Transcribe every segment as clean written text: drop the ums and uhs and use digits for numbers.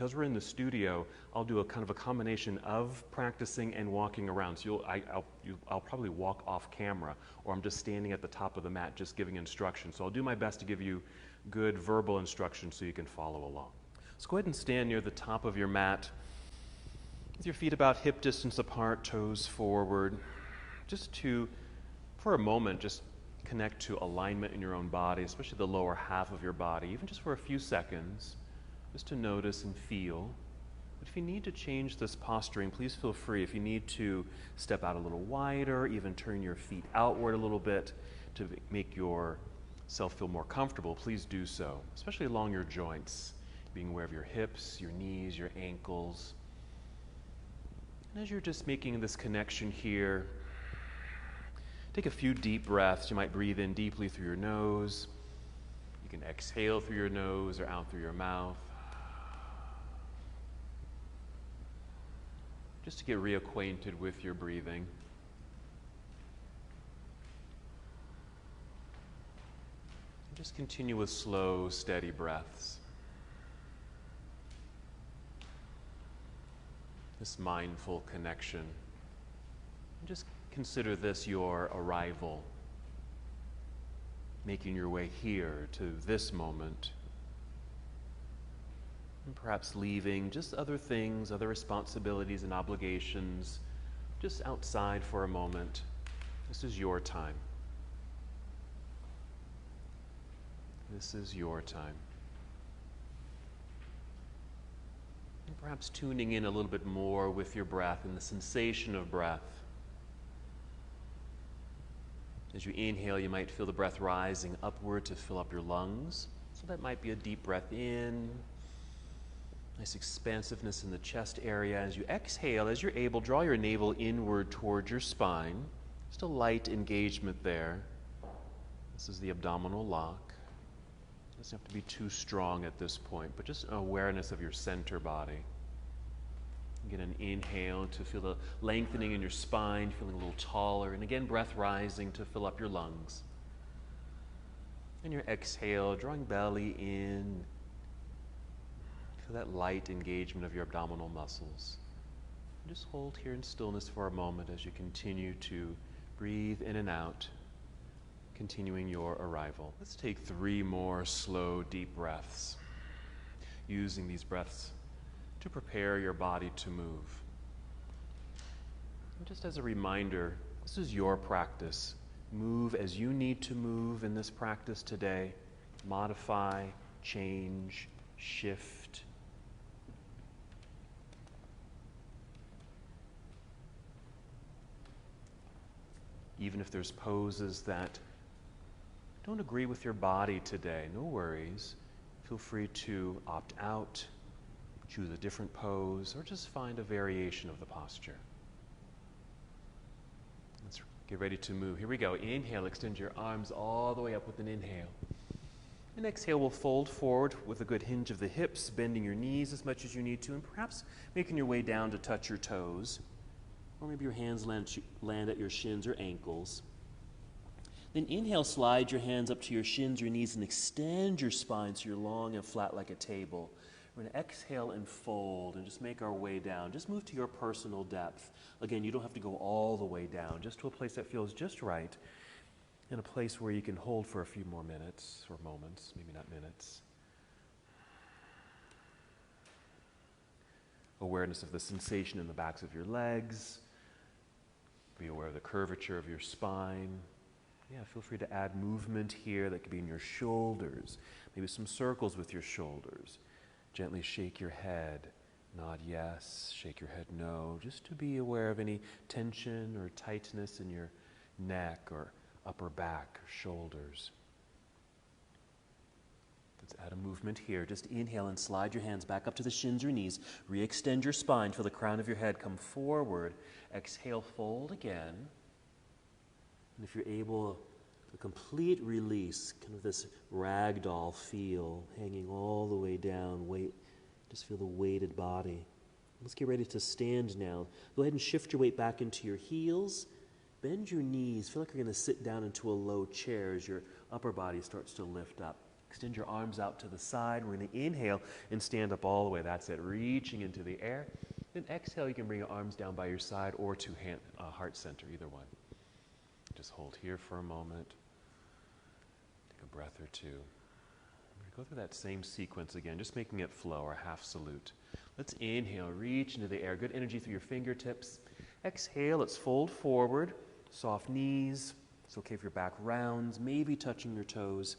Because we're in the studio, I'll do a kind of a combination of practicing and walking around. So I'll probably walk off camera, or I'm just standing at the top of the mat just giving instruction. So I'll do my best to give you good verbal instruction so you can follow along. So go ahead and stand near the top of your mat with your feet about hip distance apart, toes forward, just to, for a moment, just connect to alignment in your own body, especially the lower half of your body, even just for a few seconds. Just to notice and feel. But if you need to change this posturing, please feel free. If you need to step out a little wider, even turn your feet outward a little bit to make yourself feel more comfortable, please do so, especially along your joints, being aware of your hips, your knees, your ankles. And as you're just making this connection here, take a few deep breaths. You might breathe in deeply through your nose. You can exhale through your nose or out through your mouth. Just to get reacquainted with your breathing. And just continue with slow, steady breaths. This mindful connection. And just consider this your arrival, making your way here to this moment. And perhaps leaving just other things, other responsibilities and obligations, just outside for a moment. This is your time. This is your time. And perhaps tuning in a little bit more with your breath and the sensation of breath. As you inhale, you might feel the breath rising upward to fill up your lungs. So that might be a deep breath in. Nice expansiveness in the chest area. As you exhale, as you're able, draw your navel inward towards your spine. Just a light engagement there. This is the abdominal lock. It doesn't have to be too strong at this point, but just an awareness of your center body. Get an inhale to feel the lengthening in your spine, feeling a little taller. And again, breath rising to fill up your lungs. And your exhale, drawing belly in. Feel that light engagement of your abdominal muscles. And just hold here in stillness for a moment as you continue to breathe in and out, continuing your arrival. Let's take 3 more slow, deep breaths, using these breaths to prepare your body to move. And just as a reminder, this is your practice. Move as you need to move in this practice today. Modify, change, shift. Even if there's poses that don't agree with your body today, no worries. Feel free to opt out, choose a different pose, or just find a variation of the posture. Let's get ready to move. Here we go. Inhale, extend your arms all the way up with an inhale. And exhale, we'll fold forward with a good hinge of the hips, bending your knees as much as you need to, and perhaps making your way down to touch your toes. Or maybe your hands land at your shins or ankles. Then inhale, slide your hands up to your shins, your knees, and extend your spine so you're long and flat like a table. We're going to exhale and fold and just make our way down. Just move to your personal depth. Again, you don't have to go all the way down, just to a place that feels just right, in a place where you can hold for a few more minutes or moments, maybe not minutes. Awareness of the sensation in the backs of your legs. Be aware of the curvature of your spine. Yeah, feel free to add movement here. That could be in your shoulders, maybe some circles with your shoulders. Gently shake your head, nod yes, shake your head no, just to be aware of any tension or tightness in your neck or upper back or shoulders. Let's add a movement here. Just inhale and slide your hands back up to the shins or knees. Re-extend your spine. Feel the crown of your head come forward. Exhale, fold again. And if you're able, a complete release, kind of this ragdoll feel, hanging all the way down. Just feel the weighted body. Let's get ready to stand now. Go ahead and shift your weight back into your heels. Bend your knees. Feel like you're going to sit down into a low chair as your upper body starts to lift up. Extend your arms out to the side. We're going to inhale and stand up all the way. That's it, reaching into the air. Then exhale, you can bring your arms down by your side or to heart center, either one. Just hold here for a moment. Take a breath or two. Go through that same sequence again, just making it flow, or half salute. Let's inhale, reach into the air. Good energy through your fingertips. Exhale, let's fold forward. Soft knees. It's okay if your back rounds, maybe touching your toes.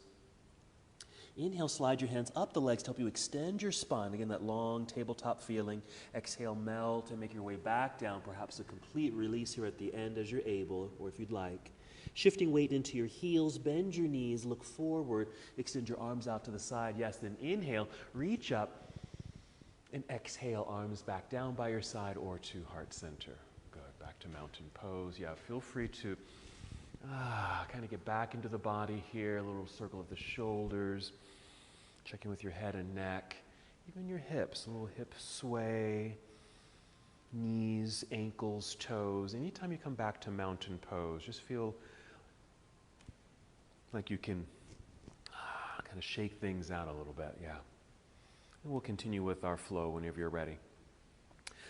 Inhale, slide your hands up the legs to help you extend your spine. Again, that long tabletop feeling. Exhale, melt and make your way back down. Perhaps a complete release here at the end as you're able, or if you'd like. Shifting weight into your heels, bend your knees, look forward, extend your arms out to the side. Yes, then inhale, reach up, and exhale, arms back down by your side or to heart center. Good, back to mountain pose. Yeah, feel free to kind of get back into the body here, a little circle of the shoulders. Check in with your head and neck, even your hips, a little hip sway, knees, ankles, toes. Anytime you come back to mountain pose, just feel like you can kind of shake things out a little bit, yeah. And we'll continue with our flow whenever you're ready.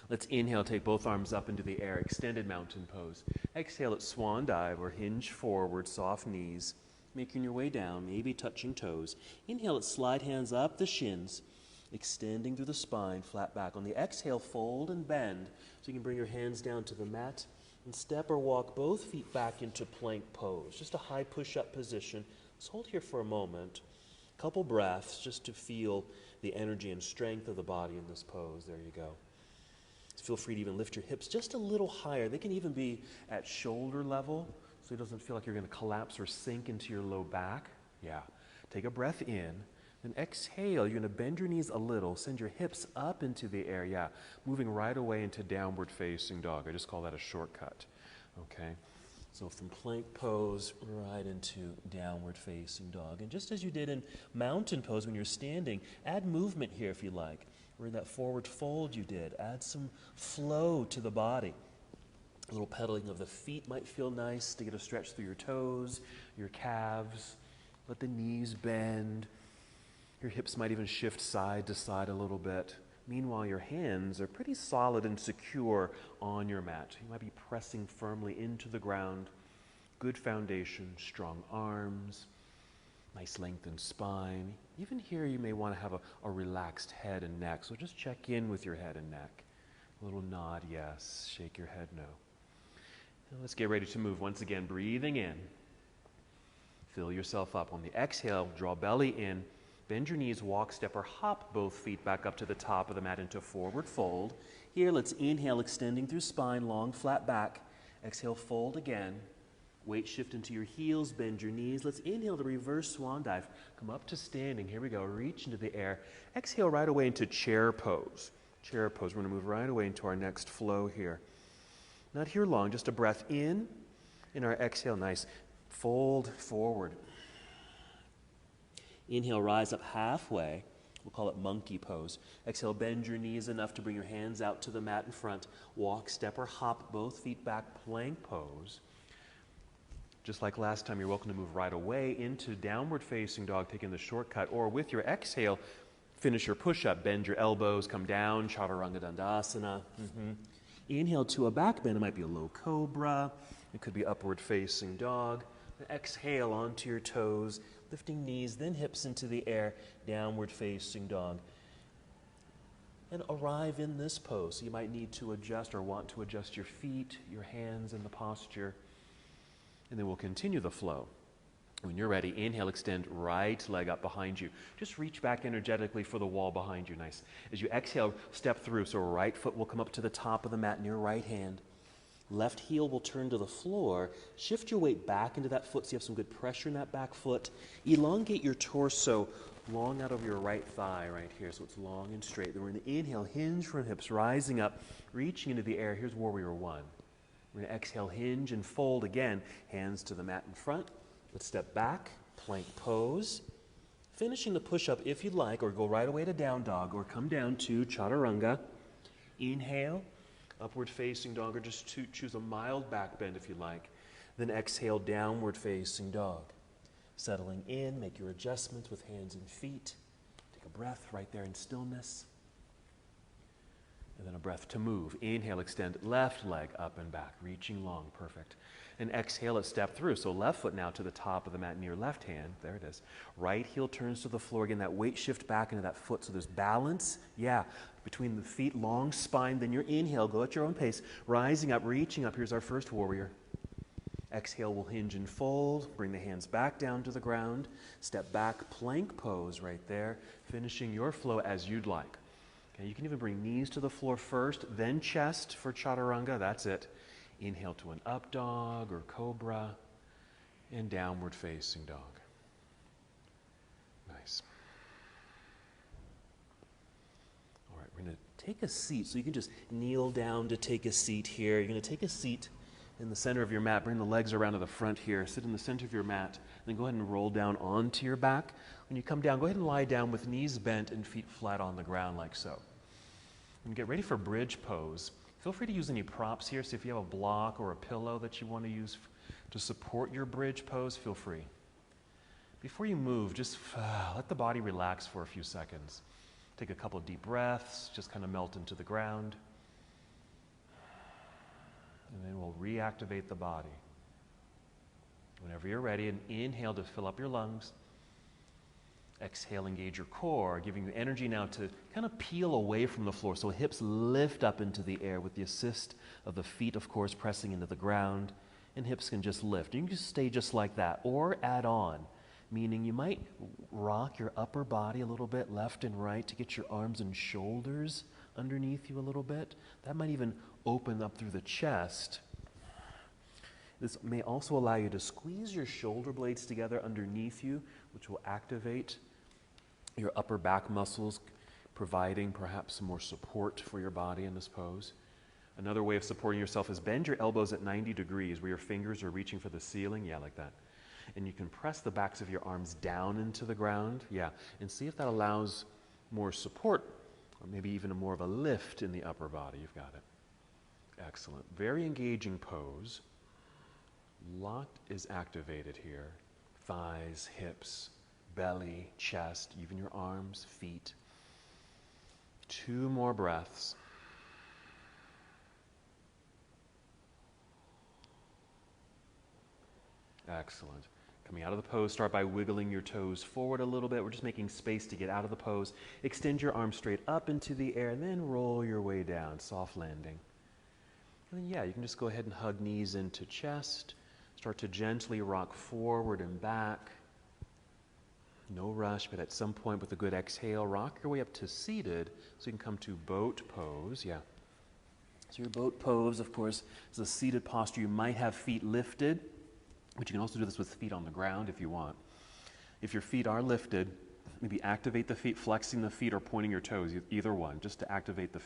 Let's inhale, take both arms up into the air, extended mountain pose. Exhale at swan dive or hinge forward, soft knees, making your way down, maybe touching toes. Inhale, let's slide hands up the shins, extending through the spine, flat back. On the exhale, fold and bend, so you can bring your hands down to the mat and step or walk both feet back into plank pose. Just a high push-up position. Let's hold here for a moment. A couple breaths just to feel the energy and strength of the body in this pose. There you go. Feel free to even lift your hips just a little higher. They can even be at shoulder level, so it doesn't feel like you're going to collapse or sink into your low back. Yeah. Take a breath in. Then exhale. You're going to bend your knees a little. Send your hips up into the air. Yeah. Moving right away into downward facing dog. I just call that a shortcut. Okay. So from plank pose right into downward facing dog. And just as you did in mountain pose when you're standing, add movement here if you like. Or in that forward fold you did, add some flow to the body. A little pedaling of the feet might feel nice to get a stretch through your toes, your calves. Let the knees bend. Your hips might even shift side to side a little bit. Meanwhile, your hands are pretty solid and secure on your mat. You might be pressing firmly into the ground. Good foundation, strong arms, nice lengthened spine. Even here you may want to have a relaxed head and neck. So just check in with your head and neck. A little nod, yes. Shake your head, no. Now let's get ready to move. Once again, breathing in. Fill yourself up. On the exhale, draw belly in. Bend your knees, walk, step, or hop both feet back up to the top of the mat into forward fold. Here, let's inhale, extending through spine, long, flat back. Exhale, fold again. Weight shift into your heels, bend your knees. Let's inhale to reverse swan dive. Come up to standing. Here we go. Reach into the air. Exhale right away into chair pose. Chair pose. We're going to move right away into our next flow here. Not here long, just a breath in. In our exhale, nice. Fold forward. Inhale, rise up halfway. We'll call it monkey pose. Exhale, bend your knees enough to bring your hands out to the mat in front. Walk, step, or hop both feet back, plank pose. Just like last time, you're welcome to move right away into downward facing dog, taking the shortcut, or with your exhale, finish your push-up, bend your elbows, come down, Chaturanga Dandasana. Inhale to a back bend. It might be a low cobra. It could be upward facing dog. Exhale onto your toes, lifting knees, then hips into the air, downward facing dog. And arrive in this pose. So you might need to adjust or want to adjust your feet, your hands, and the posture. And then we'll continue the flow. When you're ready, inhale, extend right leg up behind you. Just reach back energetically for the wall behind you. Nice. As you exhale, step through. So right foot will come up to the top of the mat in your right hand. Left heel will turn to the floor. Shift your weight back into that foot so you have some good pressure in that back foot. Elongate your torso long out of your right thigh right here so it's long and straight. Then we're going to inhale, hinge from hips, rising up, reaching into the air. Here's Warrior One. We're going to exhale, hinge, and fold again. Hands to the mat in front. Let's step back, plank pose. Finishing the push-up if you'd like, or go right away to down dog, or come down to Chaturanga. Inhale, upward facing dog, or just choose a mild back bend if you like. Then exhale, downward facing dog. Settling in, make your adjustments with hands and feet. Take a breath right there in stillness. And then a breath to move. Inhale, extend left leg up and back, reaching long, perfect. And exhale it, step through. So left foot now to the top of the mat near left hand. There it is. Right heel turns to the floor. Again, that weight shift back into that foot. So there's balance. Yeah, between the feet, long spine. Then your inhale, go at your own pace. Rising up, reaching up. Here's our first warrior. Exhale, we'll hinge and fold. Bring the hands back down to the ground. Step back, plank pose right there. Finishing your flow as you'd like. Okay, you can even bring knees to the floor first, then chest for chaturanga. That's it. Inhale to an up dog or cobra, and downward facing dog. Nice. All right, we're going to take a seat. So you can just kneel down to take a seat here. You're going to take a seat in the center of your mat. Bring the legs around to the front here. Sit in the center of your mat. Then go ahead and roll down onto your back. When you come down, go ahead and lie down with knees bent and feet flat on the ground like so. And get ready for bridge pose. Feel free to use any props here. So if you have a block or a pillow that you want to use to support your bridge pose, feel free. Before you move, just let the body relax for a few seconds. Take a couple of deep breaths, just kind of melt into the ground. And then we'll reactivate the body. Whenever you're ready, and inhale to fill up your lungs. Exhale, engage your core, giving you energy now to kind of peel away from the floor. So hips lift up into the air with the assist of the feet, of course, pressing into the ground. And hips can just lift. You can just stay just like that or add on, meaning you might rock your upper body a little bit left and right to get your arms and shoulders underneath you a little bit. That might even open up through the chest. This may also allow you to squeeze your shoulder blades together underneath you, which will activate your upper back muscles, providing perhaps some more support for your body in this pose. Another way of supporting yourself is bend your elbows at 90 degrees where your fingers are reaching for the ceiling. Yeah, like that. And you can press the backs of your arms down into the ground. Yeah, and see if that allows more support or maybe even more of a lift in the upper body. You've got it. Excellent. Very engaging pose. Lot is activated here. Thighs, hips, belly, chest, even your arms, feet. 2 more breaths. Excellent. Coming out of the pose, start by wiggling your toes forward a little bit. We're just making space to get out of the pose. Extend your arms straight up into the air and then roll your way down, soft landing. And then, yeah, you can just go ahead and hug knees into chest. Start to gently rock forward and back. No rush, but at some point with a good exhale, rock your way up to seated so you can come to boat pose. Yeah. So your boat pose, of course, is a seated posture. You might have feet lifted, but you can also do this with feet on the ground if you want. If your feet are lifted, maybe activate the feet, flexing the feet or pointing your toes, either one, just to activate the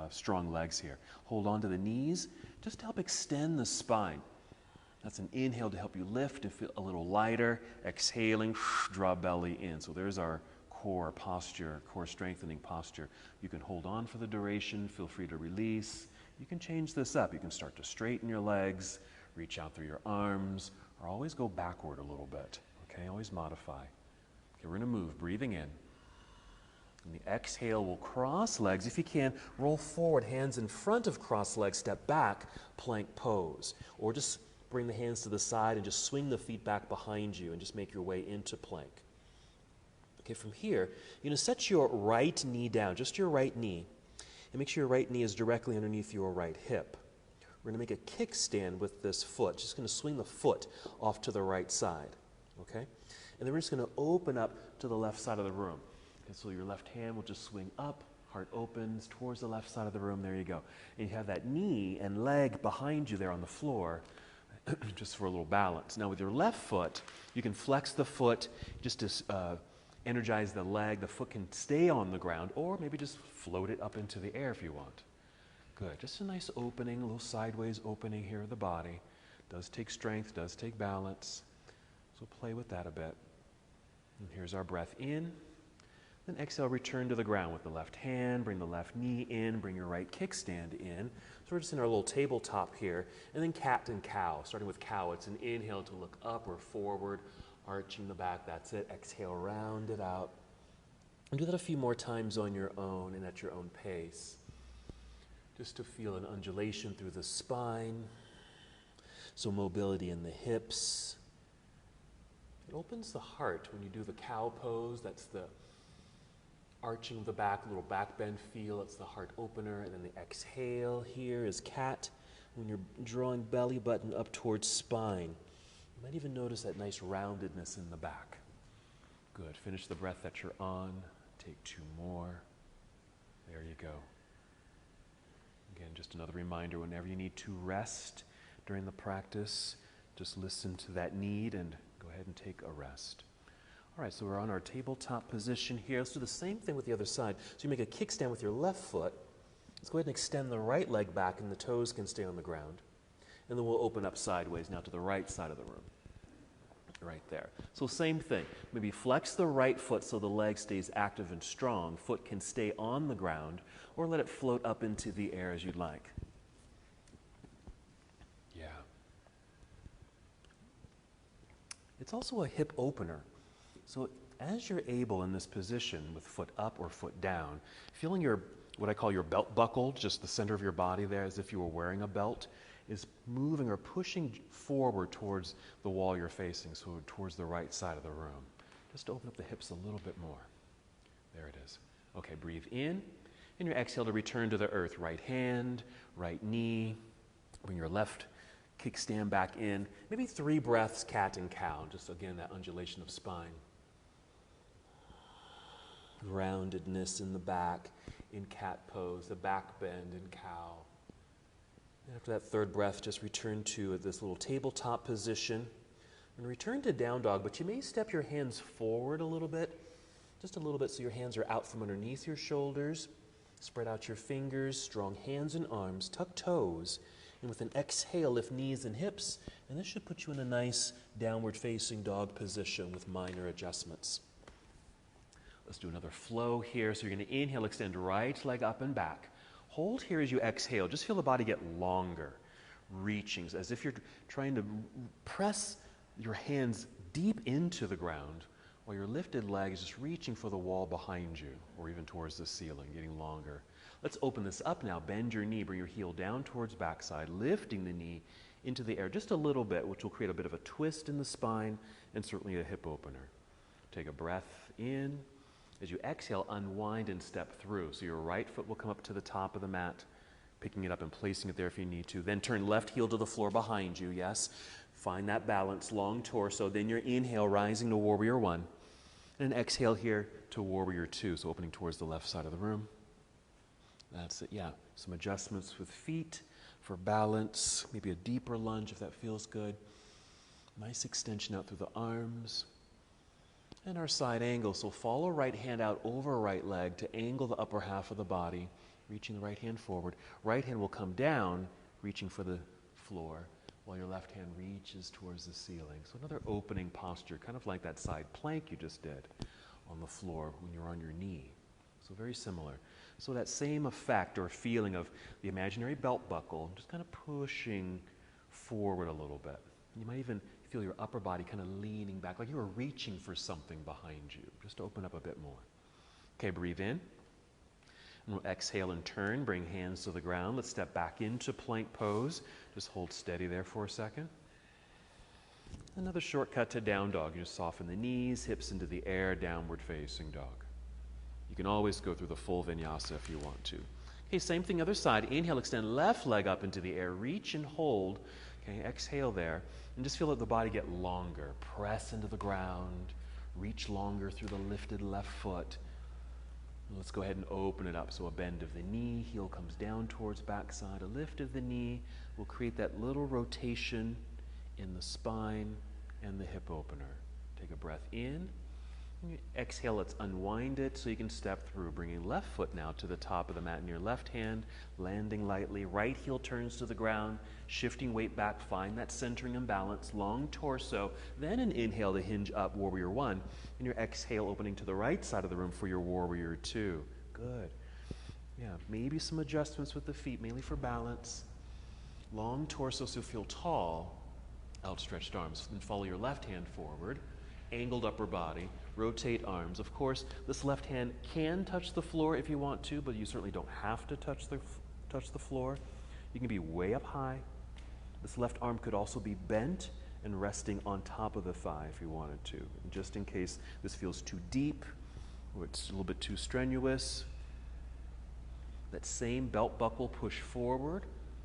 strong legs here. Hold on to the knees, just to help extend the spine. That's an inhale to help you lift and feel a little lighter. Exhaling, draw belly in. So there's our core posture, core strengthening posture. You can hold on for the duration. Feel free to release. You can change this up. You can start to straighten your legs, reach out through your arms, or always go backward a little bit. Okay, always modify. Okay, we're going to move, breathing in. And the exhale will cross legs. If you can, roll forward, hands in front of cross legs, step back, plank pose. Or just bring the hands to the side and just swing the feet back behind you and just make your way into plank. Okay, from here, you're going to set your right knee down, just your right knee, and make sure your right knee is directly underneath your right hip. We're going to make a kickstand with this foot, just going to swing the foot off to the right side, okay? And then we're just going to open up to the left side of the room. And so your left hand will just swing up, heart opens towards the left side of the room, there you go. And you have that knee and leg behind you there on the floor, just for a little balance. Now with your left foot, you can flex the foot just to energize the leg. The foot can stay on the ground or maybe just float it up into the air if you want. Good, just a nice opening, a little sideways opening here of the body. Does take strength, does take balance. So play with that a bit. And here's our breath in. Then exhale, return to the ground with the left hand, bring the left knee in, bring your right kickstand in. So we're just in our little tabletop here. And then cat and cow, starting with cow. It's an inhale to look up or forward, arching the back. That's it. Exhale, round it out. And do that a few more times on your own and at your own pace. Just to feel an undulation through the spine. So mobility in the hips. It opens the heart when you do the cow pose. That's the arching of the back, a little back bend feel. It's the heart opener. And then the exhale here is cat. When you're drawing belly button up towards spine. You might even notice that nice roundedness in the back. Good. Finish the breath that you're on. Take 2 more. There you go. Again, just another reminder, whenever you need to rest during the practice, just listen to that need and go ahead and take a rest. All right, so we're on our tabletop position here. Let's do the same thing with the other side. So you make a kickstand with your left foot. Let's go ahead and extend the right leg back and the toes can stay on the ground. And then we'll open up sideways now to the right side of the room. Right there. So same thing. Maybe flex the right foot so the leg stays active and strong. Foot can stay on the ground or let it float up into the air as you'd like. Yeah. It's also a hip opener. So as you're able in this position with foot up or foot down, feeling your, what I call your belt buckle, just the center of your body there as if you were wearing a belt, is moving or pushing forward towards the wall you're facing, so towards the right side of the room. Just to open up the hips a little bit more. There it is. Okay, breathe in, and your exhale to return to the earth. Right hand, right knee, bring your left kickstand back in. Maybe 3 breaths, cat and cow. Just again, that undulation of spine. Roundedness in the back in cat pose, the back bend in cow. After that 3rd breath, just return to this little tabletop position and return to down dog, but you may step your hands forward a little bit, just a little bit so your hands are out from underneath your shoulders. Spread out your fingers, strong hands and arms, tuck toes, and with an exhale, lift knees and hips, and this should put you in a nice downward facing dog position with minor adjustments. Let's do another flow here. So you're going to inhale, extend right leg up and back. Hold here as you exhale. Just feel the body get longer, reaching, as if you're trying to press your hands deep into the ground while your lifted leg is just reaching for the wall behind you or even towards the ceiling, getting longer. Let's open this up now. Bend your knee, bring your heel down towards backside, lifting the knee into the air just a little bit, which will create a bit of a twist in the spine and certainly a hip opener. Take a breath in. As you exhale, unwind and step through. So your right foot will come up to the top of the mat, picking it up and placing it there if you need to. Then turn left heel to the floor behind you, yes. Find that balance, long torso. Then your inhale, rising to Warrior 1. And an exhale here to Warrior 2, so opening towards the left side of the room. That's it, yeah. Some adjustments with feet for balance. Maybe a deeper lunge if that feels good. Nice extension out through the arms. And our side angle, so follow right hand out over right leg to angle the upper half of the body, reaching the right hand forward. Right hand will come down, reaching for the floor, while your left hand reaches towards the ceiling. So another opening posture, kind of like that side plank you just did on the floor when you're on your knee. So very similar. So that same effect or feeling of the imaginary belt buckle, just kind of pushing forward a little bit. You might even feel your upper body kind of leaning back, like you were reaching for something behind you, just to open up a bit more. Okay, breathe in. And we'll exhale and turn, bring hands to the ground. Let's step back into plank pose. Just hold steady there for a second. Another shortcut to down dog. You just soften the knees, hips into the air, downward facing dog. You can always go through the full vinyasa if you want to. Okay, same thing, other side. Inhale, extend left leg up into the air. Reach and hold. Okay, exhale there. And just feel the body get longer. Press into the ground. Reach longer through the lifted left foot. Let's go ahead and open it up. So a bend of the knee, heel comes down towards backside. A lift of the knee will create that little rotation in the spine and the hip opener. Take a breath in. Exhale, let's unwind it so you can step through. Bringing left foot now to the top of the mat in your left hand, landing lightly. Right heel turns to the ground, shifting weight back. Find that centering and balance. Long torso. Then an inhale to hinge up, Warrior 1. And your exhale opening to the right side of the room for your Warrior 2. Good. Yeah, maybe some adjustments with the feet, mainly for balance. Long torso so you feel tall. Outstretched arms. Then follow your left hand forward. Angled upper body, rotate arms. Of course, this left hand can touch the floor if you want to, but you certainly don't have to touch the floor. You can be way up high. This left arm could also be bent and resting on top of the thigh if you wanted to. And just in case this feels too deep or it's a little bit too strenuous, that same belt buckle push forward,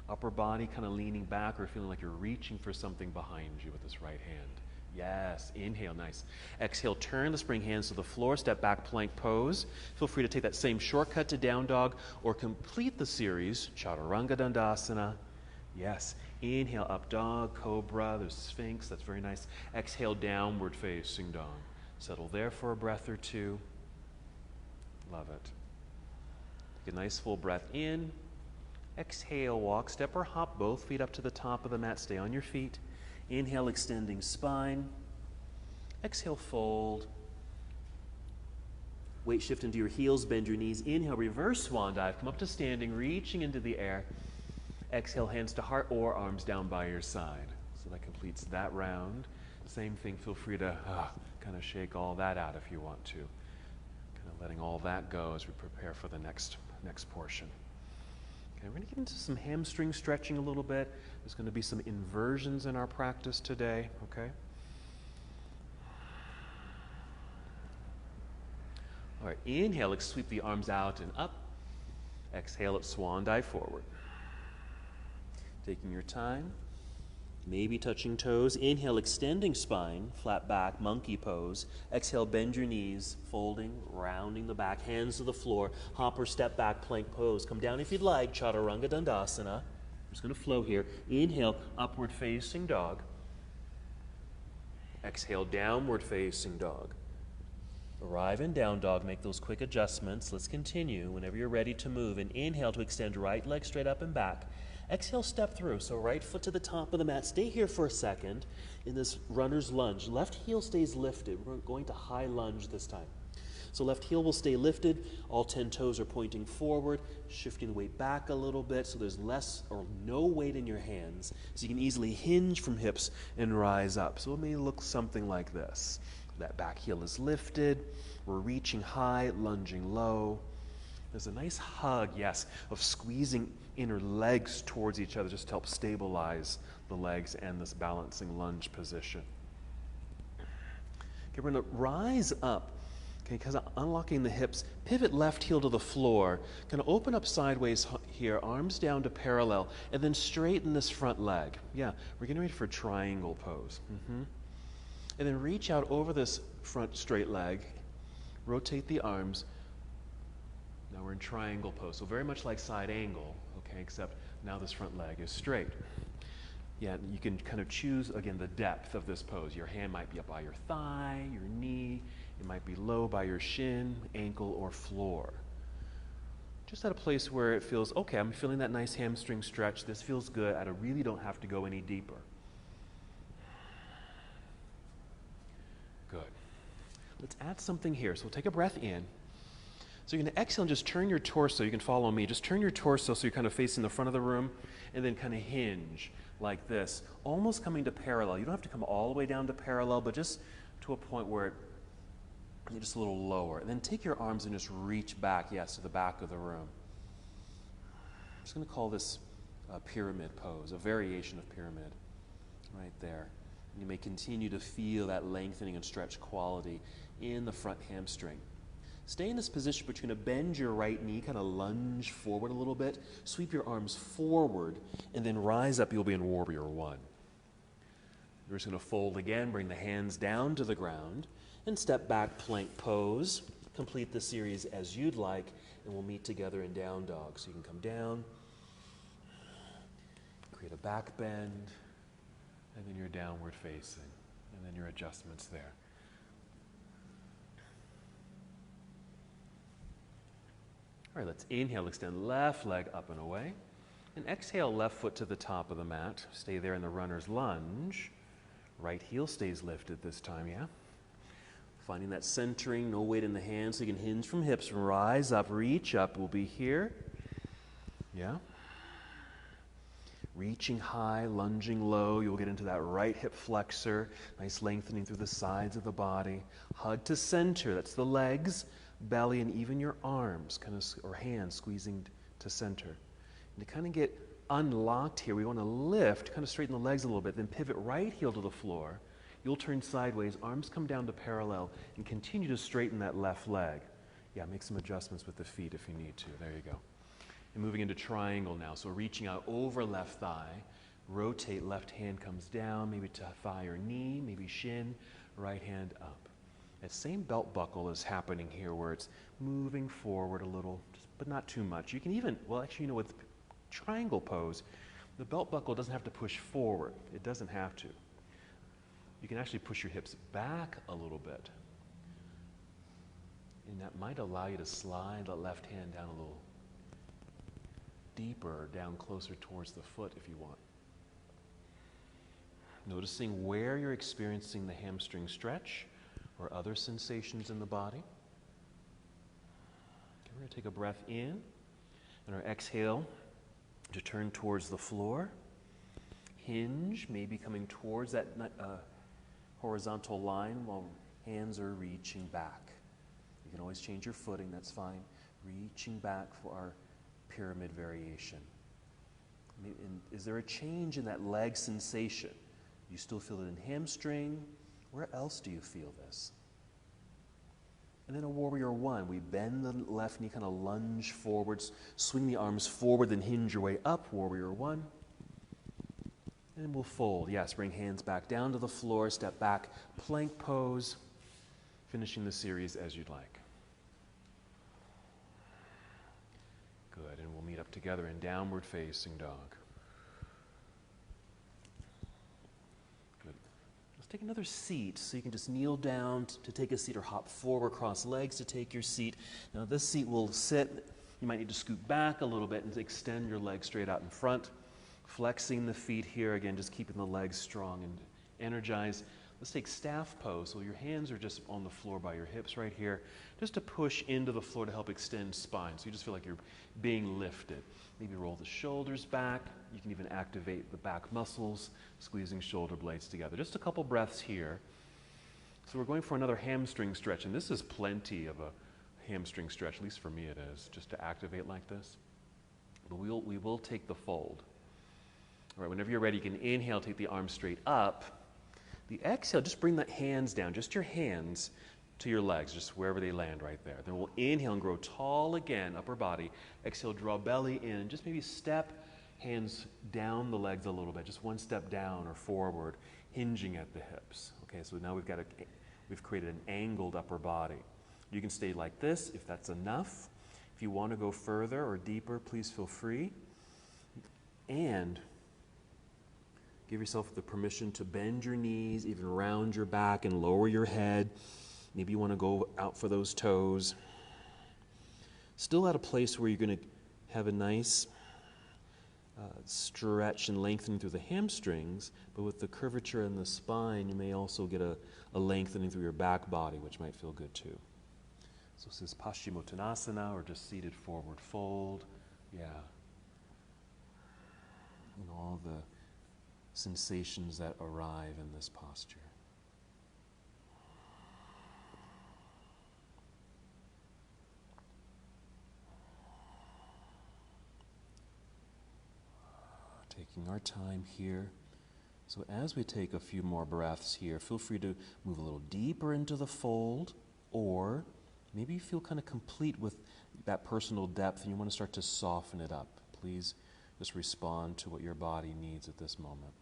upper body kind of leaning back or feeling like you're reaching for something behind you with this right hand. Yes, inhale, nice. Exhale, turn the spring hands to the floor, step back, plank pose. Feel free to take that same shortcut to down dog or complete the series, Chaturanga Dandasana. Yes, inhale, up dog, cobra, there's sphinx, that's very nice. Exhale, downward facing dog. Settle there for a breath or two. Love it. Take a nice full breath in. Exhale, walk, step, or hop both feet up to the top of the mat. Stay on your feet. Inhale, extending spine. Exhale, fold. Weight shift into your heels, bend your knees. Inhale, reverse swan dive. Come up to standing, reaching into the air. Exhale, hands to heart or arms down by your side. So that completes that round. Same thing, feel free to kind of shake all that out if you want to. Kind of letting all that go as we prepare for the next portion. Okay, we're going to get into some hamstring stretching a little bit. There's going to be some inversions in our practice today, okay? All right, inhale, let's sweep the arms out and up. Exhale, up, swan dive forward. Taking your time, maybe touching toes. Inhale, extending spine, flat back, monkey pose. Exhale, bend your knees, folding, rounding the back, hands to the floor. Hop or step back, plank pose. Come down if you'd like, Chaturanga Dandasana. I'm just going to flow here. Inhale, upward facing dog. Exhale, downward facing dog. Arrive in down dog, make those quick adjustments. Let's continue whenever you're ready to move. And inhale to extend right leg straight up and back. Exhale, step through. So right foot to the top of the mat. Stay here for a second in this runner's lunge. Left heel stays lifted. We're going to high lunge this time. So left heel will stay lifted. All 10 toes are pointing forward, shifting the weight back a little bit so there's less or no weight in your hands. So you can easily hinge from hips and rise up. So it may look something like this. That back heel is lifted. We're reaching high, lunging low. There's a nice hug, yes, of squeezing inner legs towards each other just to help stabilize the legs and this balancing lunge position. Okay, we're going to rise up, okay, because unlocking the hips, pivot left heel to the floor, kind of open up sideways here, arms down to parallel, and then straighten this front leg. Yeah, we're getting ready for triangle pose. And then reach out over this front straight leg, rotate the arms. Now we're in triangle pose, so very much like side angle, okay, except now this front leg is straight. Yeah, you can kind of choose, again, the depth of this pose. Your hand might be up by your thigh, your knee. It might be low by your shin, ankle, or floor. Just at a place where it feels, okay, I'm feeling that nice hamstring stretch. This feels good. I really don't have to go any deeper. Good. Let's add something here. So we'll take a breath in. So you're going to exhale and just turn your torso. You can follow me. Just turn your torso so you're kind of facing the front of the room, and then kind of hinge like this, almost coming to parallel. You don't have to come all the way down to parallel, but just to a point where you're just a little lower. And then take your arms and just reach back, yes, to the back of the room. I'm just going to call this a pyramid pose, a variation of pyramid, right there. And you may continue to feel that lengthening and stretch quality in the front hamstring. Stay in this position, but you're going to bend your right knee, kind of lunge forward a little bit, sweep your arms forward, and then rise up. You'll be in Warrior One. You're just going to fold again, bring the hands down to the ground, and step back, plank pose. Complete the series as you'd like, and we'll meet together in down dog. So you can come down, create a back bend, and then you're downward facing, and then your adjustments there. All right, let's inhale, extend left leg up and away. And exhale, left foot to the top of the mat. Stay there in the runner's lunge. Right heel stays lifted this time, yeah? Finding that centering, no weight in the hands, so you can hinge from hips, rise up, reach up. We'll be here. Yeah? Reaching high, lunging low, you'll get into that right hip flexor, nice lengthening through the sides of the body. Hug to center, that's the legs, belly, and even your arms, or hands squeezing to center. And to kind of get unlocked here, we want to lift, kind of straighten the legs a little bit, then pivot right heel to the floor. You'll turn sideways, arms come down to parallel, and continue to straighten that left leg. Yeah, make some adjustments with the feet if you need to. There you go. And moving into triangle now. So reaching out over left thigh, rotate, left hand comes down, maybe to thigh or knee, maybe shin, right hand up. That same belt buckle is happening here where it's moving forward a little, but not too much. You can even, well actually, with triangle pose, the belt buckle doesn't have to push forward. It doesn't have to. You can actually push your hips back a little bit. And that might allow you to slide the left hand down a little deeper, down closer towards the foot if you want. Noticing where you're experiencing the hamstring stretch or other sensations in the body. Okay, we're going to take a breath in, and our exhale to turn towards the floor. Hinge, maybe coming towards that horizontal line while hands are reaching back. You can always change your footing, that's fine. Reaching back for our pyramid variation. And is there a change in that leg sensation? You still feel it in hamstring? Where else do you feel this? And then a warrior one. We bend the left knee, kind of lunge forwards, swing the arms forward, then hinge your way up, warrior one. And we'll fold. Yes, bring hands back down to the floor, step back, plank pose, finishing the series as you'd like. Good, and we'll meet up together in downward facing dog. Good. Let's take another seat, so you can just kneel down to take a seat or hop forward, cross legs to take your seat. Now this seat will sit, you might need to scoot back a little bit and extend your legs straight out in front. Flexing the feet here, again, just keeping the legs strong and energized. Let's take staff pose. So your hands are just on the floor by your hips right here, just to push into the floor to help extend spine. So you just feel like you're being lifted. Maybe roll the shoulders back. You can even activate the back muscles, squeezing shoulder blades together. Just a couple breaths here. So we're going for another hamstring stretch, and this is plenty of a hamstring stretch, at least for me it is, just to activate like this. But we will take the fold. All right, whenever you're ready, you can inhale, take the arms straight up. The exhale, just bring the hands down, just your hands to your legs, just wherever they land right there. Then we'll inhale and grow tall again, upper body. Exhale, draw belly in. Just maybe step hands down the legs a little bit, just one step down or forward, hinging at the hips. Okay, so now we've created an angled upper body. You can stay like this if that's enough. If you want to go further or deeper, please feel free. And give yourself the permission to bend your knees, even round your back and lower your head. Maybe you want to go out for those toes. Still at a place where you're going to have a nice stretch and lengthening through the hamstrings, but with the curvature in the spine, you may also get a lengthening through your back body, which might feel good too. So this is Paschimottanasana, or just seated forward fold. Yeah. And all the sensations that arrive in this posture. Taking our time here. So as we take a few more breaths here, feel free to move a little deeper into the fold, or maybe you feel kind of complete with that personal depth and you want to start to soften it up. Please just respond to what your body needs at this moment.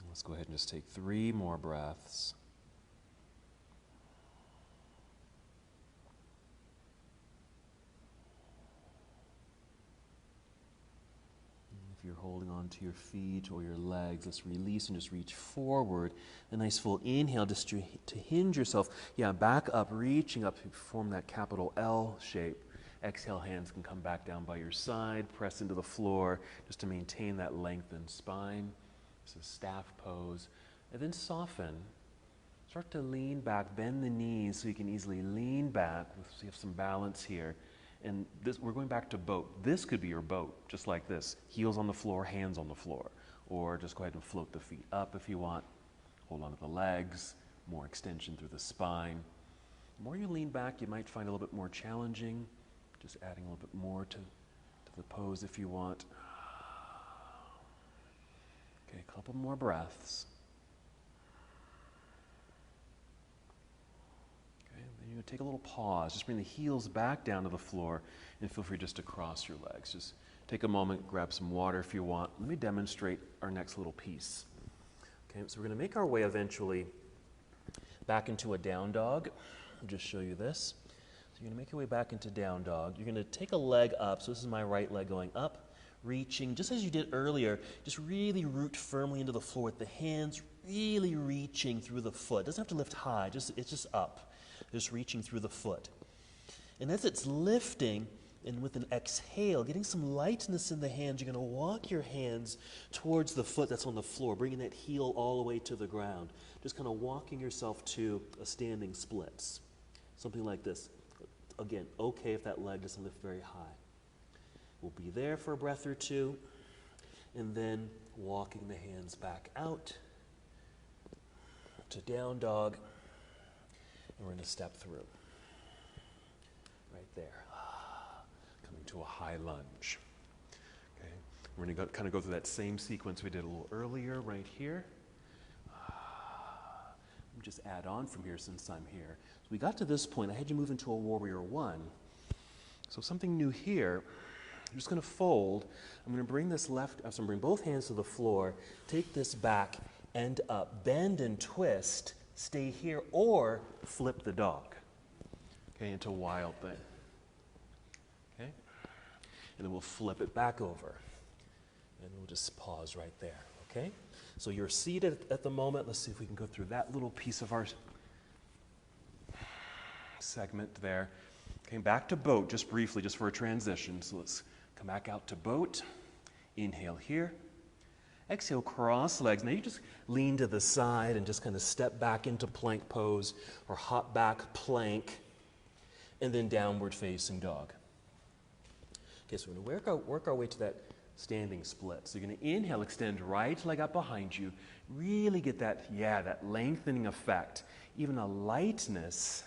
Let's go ahead and just take 3 more breaths. If you're holding on to your feet or your legs, let's release and just reach forward. A nice full inhale just to hinge yourself. Yeah, back up, reaching up to form that capital L shape. Exhale, hands can come back down by your side, press into the floor just to maintain that lengthened spine. This is staff pose. And then soften. Start to lean back, bend the knees so you can easily lean back so you have some balance here. And this, we're going back to boat. This could be your boat, just like this. Heels on the floor, hands on the floor. Or just go ahead and float the feet up if you want. Hold on to the legs, more extension through the spine. The more you lean back, you might find a little bit more challenging. Just adding a little bit more to the pose if you want. Okay, a couple more breaths. Okay, then you're going to take a little pause. Just bring the heels back down to the floor and feel free just to cross your legs. Just take a moment, grab some water if you want. Let me demonstrate our next little piece. Okay, so we're going to make our way eventually back into a down dog. I'll just show you this. So you're going to make your way back into down dog. You're going to take a leg up. So this is my right leg going up, reaching, just as you did earlier. Just really root firmly into the floor with the hands really reaching through the foot. It doesn't have to lift high, it's just up. Just reaching through the foot. And as it's lifting, and with an exhale, getting some lightness in the hands, you're going to walk your hands towards the foot that's on the floor, bringing that heel all the way to the ground. Just kind of walking yourself to a standing splits. Something like this. Again, okay if that leg doesn't lift very high. We'll be there for a breath or two, and then walking the hands back out to down dog, and we're going to step through. Right there. Coming to a high lunge. Okay. We're going to kind of go through that same sequence we did a little earlier right here. Let me just add on from here since I'm here. So we got to this point. I had you move into a warrior one. So something new here. I'm just going to fold. I'm going to bring this left, so I'm going to bring both hands to the floor, take this back and up, bend and twist, stay here, or flip the dog, okay, into wild thing. Okay? And then we'll flip it back over. And we'll just pause right there, okay? So you're seated at the moment. Let's see if we can go through that little piece of our segment there. Okay, back to boat just briefly, just for a transition. So let's come back out to boat. Inhale here. Exhale, cross legs. Now you just lean to the side and just kind of step back into plank pose or hop back plank and then downward facing dog. Okay, so we're going to work our way to that standing split. So you're going to inhale, extend right leg up behind you. Really get that lengthening effect. Even a lightness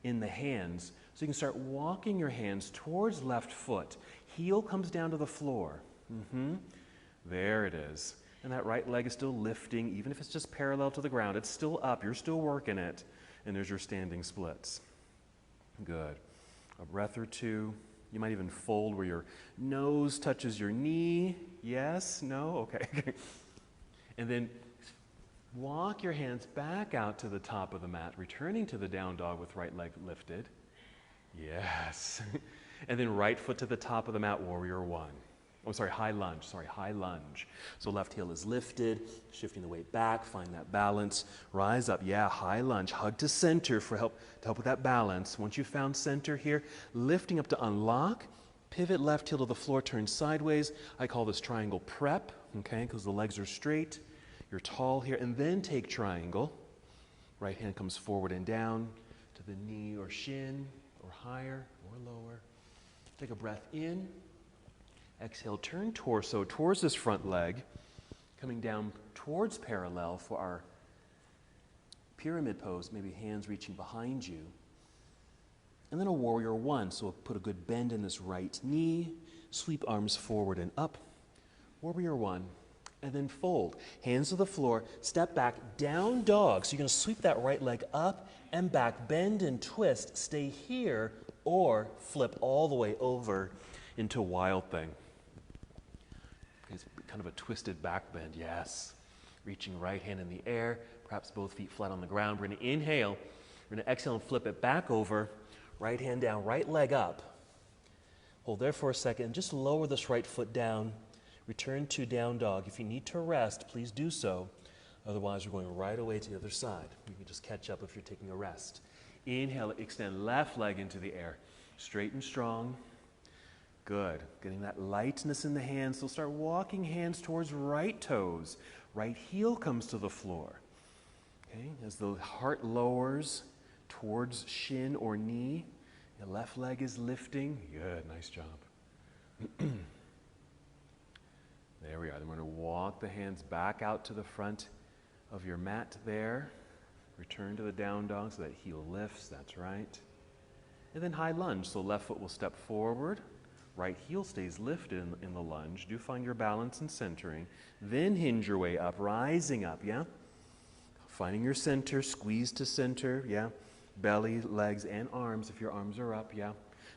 in the hands. So you can start walking your hands towards left foot. Heel comes down to the floor. There it is. And that right leg is still lifting, even if it's just parallel to the ground. It's still up. You're still working it. And there's your standing splits. Good. A breath or two. You might even fold where your nose touches your knee. Yes? No? Okay. And then walk your hands back out to the top of the mat, returning to the down dog with right leg lifted. Yes. And then right foot to the top of the mat, warrior one. Oh, sorry, high lunge. High lunge. So left heel is lifted, shifting the weight back, find that balance. Rise up. Yeah, high lunge. Hug to center to help with that balance. Once you've found center here, lifting up to unlock. Pivot left heel to the floor, turn sideways. I call this triangle prep, okay, because the legs are straight. You're tall here. And then take triangle. Right hand comes forward and down to the knee or shin, or higher or lower. Take a breath in. Exhale, turn torso towards this front leg, coming down towards parallel for our pyramid pose, maybe hands reaching behind you. And then a warrior one, so we'll put a good bend in this right knee, sweep arms forward and up, warrior one, and then fold. Hands to the floor, step back, down dog. So you're going to sweep that right leg up and back, bend and twist, stay here, or flip all the way over into wild thing. It's kind of a twisted back bend, yes. Reaching right hand in the air, perhaps both feet flat on the ground. We're going to inhale, we're going to exhale and flip it back over, right hand down, right leg up. Hold there for a second, just lower this right foot down, return to down dog. If you need to rest, please do so. Otherwise, we're going right away to the other side. You can just catch up if you're taking a rest. Inhale, extend left leg into the air, straight and strong. Good. Getting that lightness in the hands. So start walking hands towards right toes. Right heel comes to the floor. Okay? As the heart lowers towards shin or knee, Your left leg is lifting. Good, nice job. There we are. Then we're going to walk the hands back out to the front of your mat there. Return to the down dog so that heel lifts. That's right. And then high lunge. So left foot will step forward. Right heel stays lifted in the lunge. Do find your balance and centering. Then hinge your way up, rising up, yeah? Finding your center, squeeze to center, yeah? Belly, legs, and arms if your arms are up, yeah?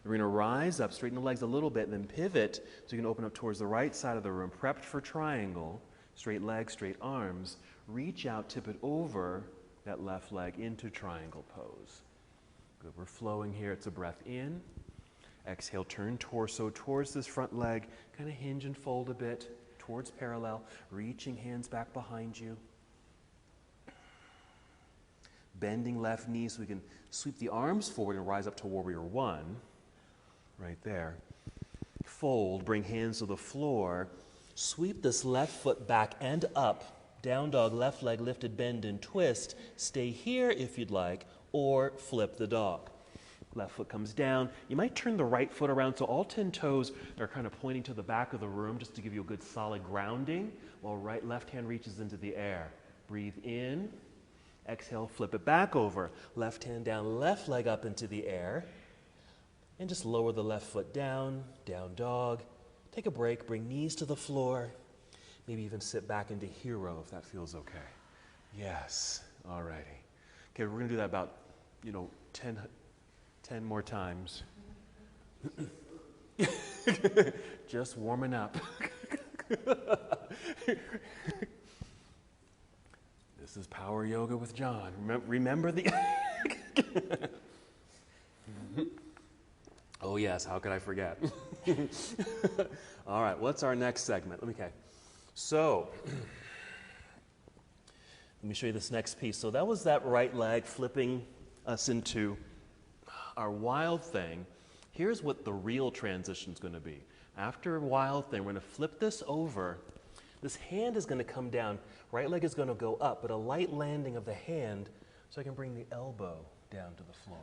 We're going to rise up, straighten the legs a little bit, and then pivot so you can open up towards the right side of the room. Prepped for triangle, straight legs, straight arms. Reach out, tip it over that left leg into triangle pose. Good, we're flowing here. It's a breath in. Exhale, turn torso towards this front leg. Kind of hinge and fold a bit towards parallel. Reaching hands back behind you. Bending left knee so we can sweep the arms forward and rise up to warrior one. Right there. Fold, bring hands to the floor. Sweep this left foot back and up. Down dog, left leg lifted, bend and twist. Stay here if you'd like, or flip the dog. Left foot comes down. You might turn the right foot around so all 10 toes are kind of pointing to the back of the room just to give you a good solid grounding while left hand reaches into the air. Breathe in. Exhale, flip it back over. Left hand down, left leg up into the air. And just lower the left foot down, down dog. Take a break, bring knees to the floor. Maybe even sit back into hero if that feels okay. Yes, all righty. Okay, we're gonna do that about, 10 more times. Just warming up. This is Power Yoga with John. Remember the... Oh yes, how could I forget? All right, what's our next segment? Okay, so let me show you this next piece. So that was that right leg flipping us into our wild thing. Here's what the real transition is going to be. After wild thing, we're going to flip this over. This hand is going to come down. Right leg is going to go up, but a light landing of the hand so I can bring the elbow down to the floor.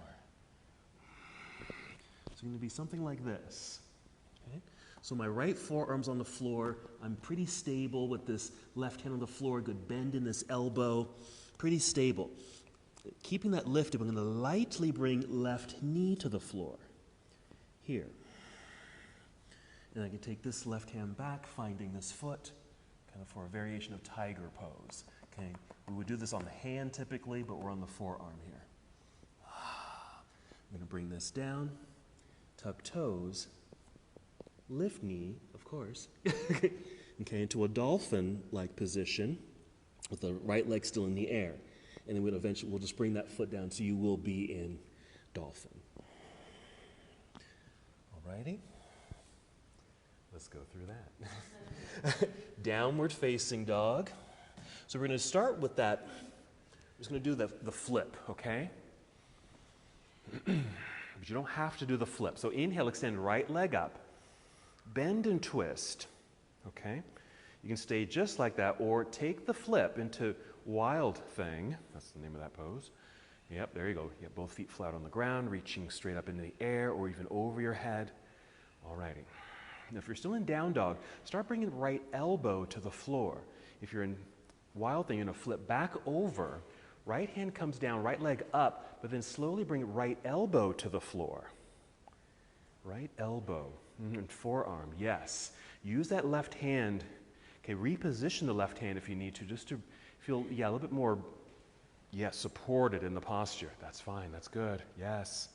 It's going to be something like this. Okay? So my right forearm's on the floor. I'm pretty stable with this left hand on the floor. Good bend in this elbow. Pretty stable. Keeping that lifted, I'm going to lightly bring left knee to the floor. Here. And I can take this left hand back, finding this foot, kind of for a variation of tiger pose. Okay? We would do this on the hand typically, but we're on the forearm here. I'm going to bring this down. Tuck toes, lift knee, of course, okay, into a dolphin-like position with the right leg still in the air. And then we'll just bring that foot down so you will be in dolphin. Alrighty, let's go through that. Downward facing dog. So we're going to start with that. We're just going to do the flip, okay? But you don't have to do the flip. So inhale, extend right leg up. Bend and twist, okay? You can stay just like that or take the flip into wild thing. That's the name of that pose. Yep, there you go. You have both feet flat on the ground, reaching straight up into the air or even over your head. Alrighty. Now if you're still in down dog, start bringing the right elbow to the floor. If you're in wild thing, you're going to flip back over. Right hand comes down, right leg up, but then slowly bring right elbow to the floor. Right elbow and forearm, yes. Use that left hand. Okay, reposition the left hand if you need to, just to feel, a little bit more, supported in the posture. That's fine, that's good, yes.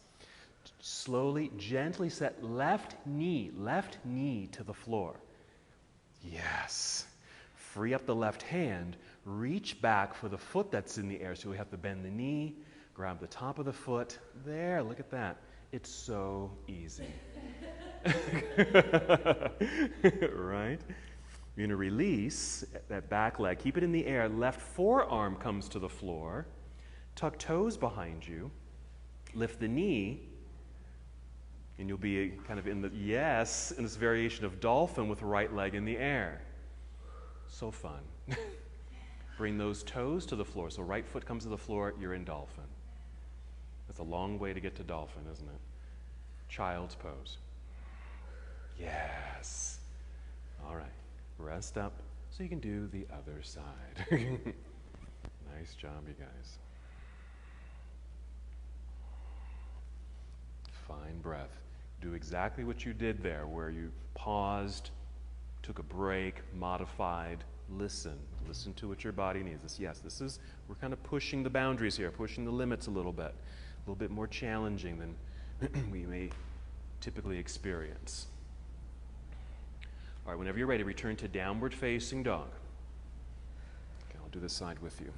Slowly, gently set left knee to the floor. Yes. Free up the left hand, reach back for the foot that's in the air. So we have to bend the knee, grab the top of the foot. There, look at that. It's so easy. Right? You're going to release that back leg. Keep it in the air. Left forearm comes to the floor. Tuck toes behind you. Lift the knee. And you'll be kind of in this variation of dolphin with the right leg in the air. So fun. Bring those toes to the floor. So right foot comes to the floor, you're in dolphin. That's a long way to get to dolphin, isn't it? Child's pose. Yes. All right. Rest up so you can do the other side. Nice job, you guys. Fine breath. Do exactly what you did there, where you paused, took a break, modified. Listen to what your body needs. We're kind of pushing the boundaries here, pushing the limits a little bit more challenging than we may typically experience. All right, whenever you're ready, return to downward facing dog. Okay, I'll do this side with you.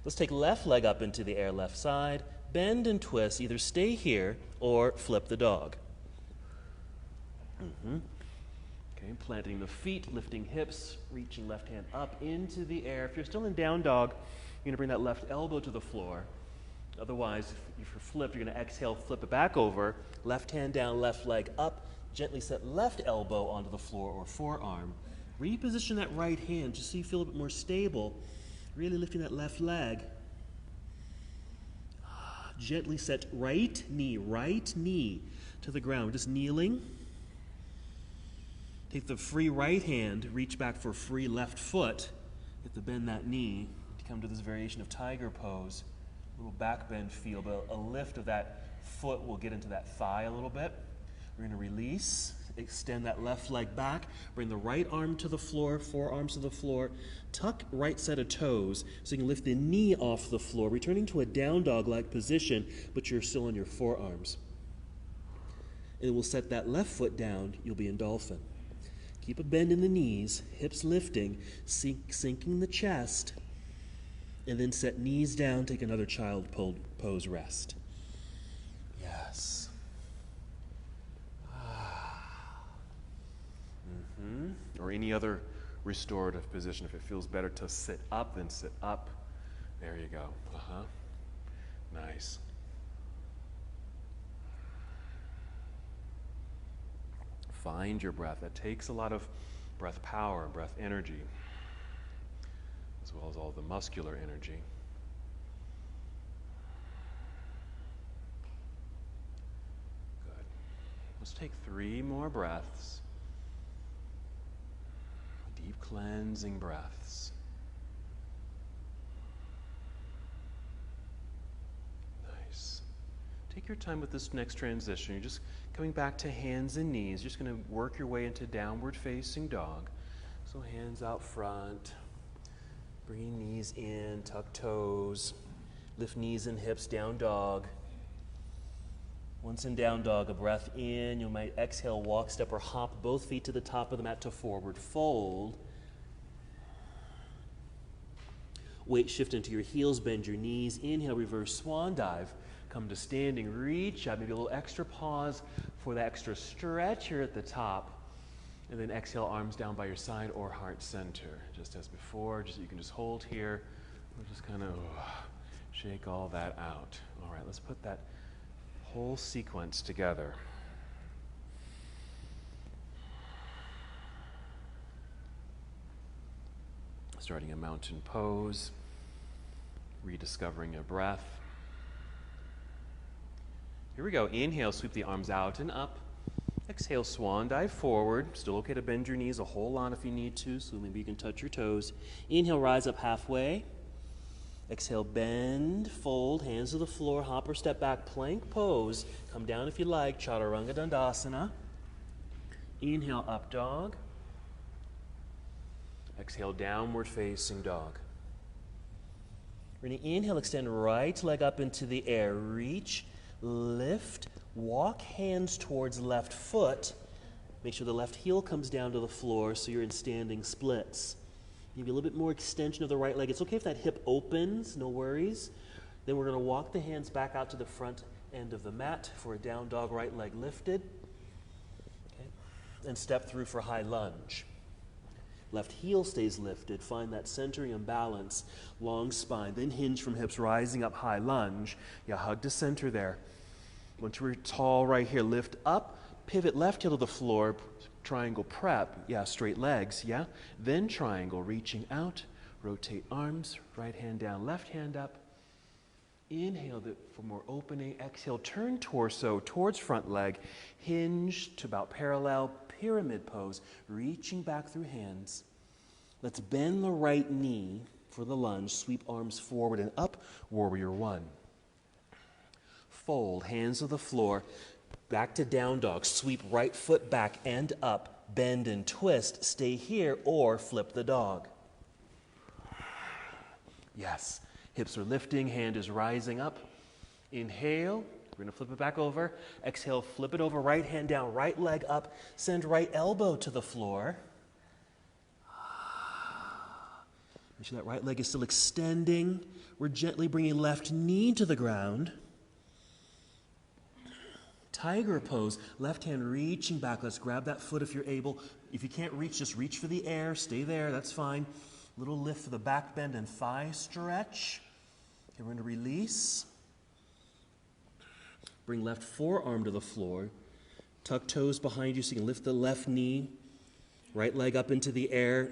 Let's take left leg up into the air, left side, bend and twist, either stay here or flip the dog. Okay, planting the feet, lifting hips, reaching left hand up into the air. If you're still in down dog, you're going to bring that left elbow to the floor. Otherwise, if you're flipped, you're going to exhale, flip it back over, left hand down, left leg up, gently set left elbow onto the floor or forearm. Reposition that right hand just so you feel a bit more stable, really lifting that left leg. Gently set right knee to the ground. Just kneeling. Take the free right hand, reach back for free left foot. You have to bend that knee to come to this variation of tiger pose. A little back bend feel, but a lift of that foot will get into that thigh a little bit. We're going to release, extend that left leg back, bring the right arm to the floor, forearms to the floor, tuck right set of toes so you can lift the knee off the floor, returning to a down dog-like position, but you're still on your forearms. And then we'll set that left foot down, you'll be in dolphin. Keep a bend in the knees, hips lifting, sinking the chest, and then set knees down, take another child pose rest. Yes. Or any other restorative position. If it feels better to sit up, then sit up. There you go. Nice. Find your breath. That takes a lot of breath power, breath energy, as well as all the muscular energy. Good. Let's take 3 more breaths. Deep cleansing breaths. Nice. Take your time with this next transition. You're just coming back to hands and knees. You're just going to work your way into downward facing dog. So hands out front. Bringing knees in, tuck toes. Lift knees and hips, down dog. Once in down dog, a breath in. You might exhale, walk, step, or hop both feet to the top of the mat to forward fold. Weight shift into your heels, bend your knees. Inhale, reverse swan dive. Come to standing, reach up, maybe a little extra pause for the extra stretch here at the top. And then exhale, arms down by your side or heart center. Just as before, you can just hold here. We'll just kind of shake all that out. All right, let's put that whole sequence together. Starting a mountain pose, rediscovering your breath. Here we go. Inhale, sweep the arms out and up. Exhale, swan dive forward. Still okay to bend your knees a whole lot if you need to, so maybe you can touch your toes. Inhale, rise up halfway. Exhale, bend, fold, hands to the floor, hop or step back, plank pose. Come down if you like, Chaturanga Dandasana. Inhale, up dog. Exhale, downward facing dog. We're going to inhale, extend right leg up into the air. Reach, lift, walk hands towards left foot. Make sure the left heel comes down to the floor so you're in standing splits. Maybe a little bit more extension of the right leg. It's okay if that hip opens, no worries. Then we're going to walk the hands back out to the front end of the mat for a down dog, right leg lifted. Okay. And step through for high lunge. Left heel stays lifted. Find that centering imbalance. Long spine. Then hinge from hips, rising up, high lunge. Yeah, hug to center there. Once we're tall right here, lift up, pivot left heel to the floor. Triangle prep, yeah, straight legs, yeah. Then triangle, reaching out, rotate arms, right hand down, left hand up. Inhale for more opening. Exhale, turn torso towards front leg. Hinge to about parallel. Pyramid pose, reaching back through hands. Let's bend the right knee for the lunge. Sweep arms forward and up. Warrior one. Fold, hands to the floor. Back to down dog. Sweep right foot back and up. Bend and twist. Stay here or flip the dog. Yes. Hips are lifting. Hand is rising up. Inhale. We're going to flip it back over. Exhale, flip it over. Right hand down. Right leg up. Send right elbow to the floor. Make sure that right leg is still extending. We're gently bringing left knee to the ground. Tiger pose, left hand reaching back. Let's grab that foot if you're able. If you can't reach, just reach for the air. Stay there, that's fine. Little lift for the back bend and thigh stretch. Okay, we're going to release. Bring left forearm to the floor. Tuck toes behind you so you can lift the left knee. Right leg up into the air.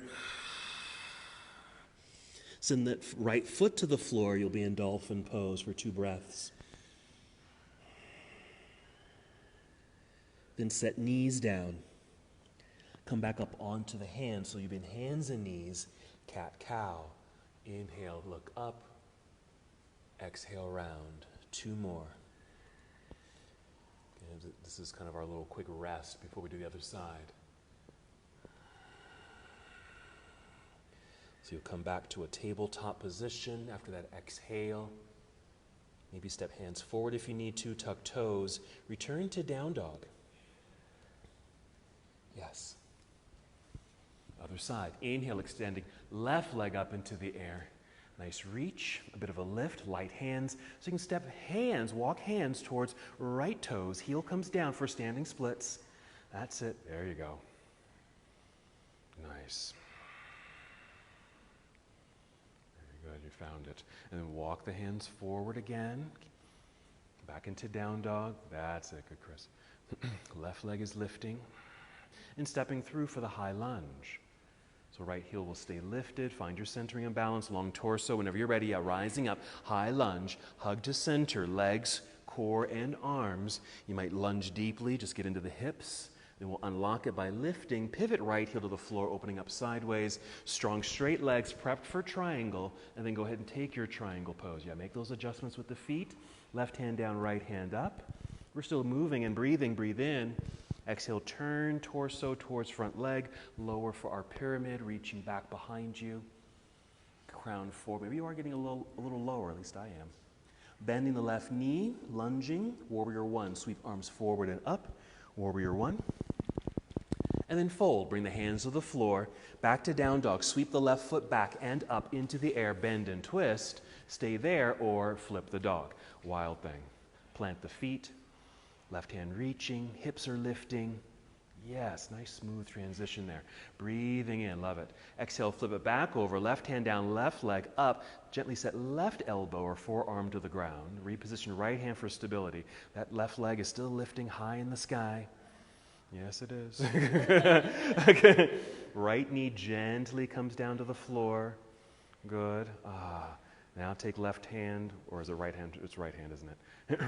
Send that right foot to the floor. You'll be in dolphin pose for 2 breaths. Then set knees down. Come back up onto the hands. So you've been hands and knees. Cat-cow. Inhale, look up. Exhale, round. 2 more. Okay, this is kind of our little quick rest before we do the other side. So you'll come back to a tabletop position after that exhale. Maybe step hands forward if you need to. Tuck toes. Return to down dog. Yes. Other side. Inhale, extending left leg up into the air. Nice reach, a bit of a lift, light hands. So you can step hands, walk hands towards right toes. Heel comes down for standing splits. That's it. There you go. Nice. Very good. You found it. And then walk the hands forward again. Back into down dog. That's it. Good, Chris. Left leg is lifting. And stepping through for the high lunge. So right heel will stay lifted. Find your centering and balance. Long torso. Whenever you're ready, rising up. High lunge. Hug to center. Legs, core, and arms. You might lunge deeply. Just get into the hips. Then we'll unlock it by lifting. Pivot right heel to the floor, opening up sideways. Strong straight legs, prepped for triangle. And then go ahead and take your triangle pose. Yeah, make those adjustments with the feet. Left hand down, right hand up. We're still moving and breathing. Breathe in. Exhale, turn torso towards front leg. Lower for our pyramid, reaching back behind you. Crown forward. Maybe you are getting a little lower, at least I am. Bending the left knee, lunging. Warrior one. Sweep arms forward and up. Warrior one. And then fold. Bring the hands to the floor. Back to down dog. Sweep the left foot back and up into the air. Bend and twist. Stay there or flip the dog. Wild thing. Plant the feet. Left hand reaching, hips are lifting. Yes, nice smooth transition there. Breathing in, love it. Exhale, flip it back over, left hand down, left leg up. Gently set left elbow or forearm to the ground. Reposition right hand for stability. That left leg is still lifting high in the sky. Yes, it is. Okay. Right knee gently comes down to the floor. Good. Now take left hand, or is it right hand? It's right hand, isn't it?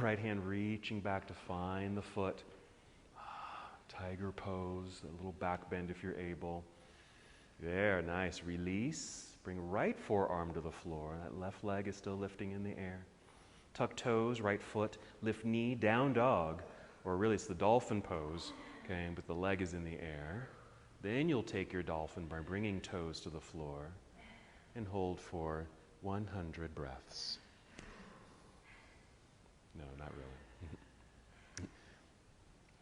Right hand reaching back to find the foot. Tiger pose, a little back bend if you're able. There, nice. Release. Bring right forearm to the floor. That left leg is still lifting in the air. Tuck toes, right foot. Lift knee, down dog. Or really it's the dolphin pose, okay, but the leg is in the air. Then you'll take your dolphin by bringing toes to the floor and hold for 100 breaths. No, not really.